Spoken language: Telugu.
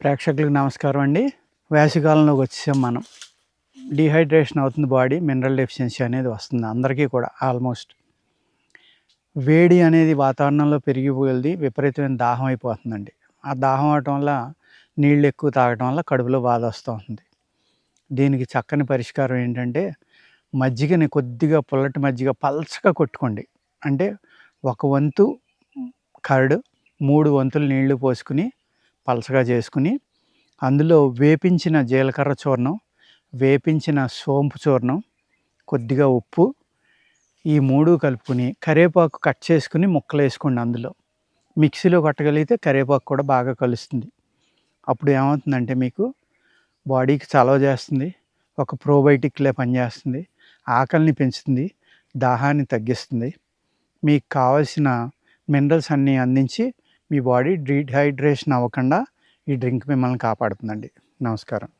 ప్రేక్షకులకు నమస్కారం అండి. వేసవికాలంలోకి వచ్చేసాం మనం. డీహైడ్రేషన్ అవుతుంది బాడీ, మినరల్ డెఫిషియన్సీ అనేది వస్తుంది అందరికీ కూడా ఆల్మోస్ట్. వేడి అనేది వాతావరణంలో పెరిగిపోయేది విపరీతమైన దాహం అయిపోతుందండి. ఆ దాహం అవటం వల్ల నీళ్ళు ఎక్కువ తాగటం వల్ల కడుపులో బాధ వస్తూ ఉంటుంది. దీనికి చక్కని పరిష్కారం ఏంటంటే మజ్జిగని కొద్దిగా పుల్లటి మజ్జిగ పల్చగా కొట్టుకోండి. అంటే ఒక వంతు కర్డ్ 3 వంతులు నీళ్లు పోసుకుని పలచగా చేసుకుని అందులో వేపించిన జీలకర్ర చూర్ణం, వేపించిన సోంపు చూర్ణం, కొద్దిగా ఉప్పు, ఈ 3 కలుపుకుని కరివేపాకు కట్ చేసుకుని ముక్కలు వేసుకోండి. అందులో మిక్సీలో కొట్టగలిగితే కరివేపాకు కూడా బాగా కలుస్తుంది. అప్పుడు ఏమవుతుందంటే మీకు బాడీకి చలవ చేస్తుంది, ఒక ప్రోబయోటిక్లే పనిచేస్తుంది, ఆకలిని పెంచుతుంది, దాహాన్ని తగ్గిస్తుంది, మీకు కావాల్సిన మినరల్స్ అన్నీ అందించి మీ బాడీ డీహైడ్రేషన్ అవ్వకుండా ఈ డ్రింక్ మిమ్మల్ని కాపాడుతుందండి. నమస్కారం.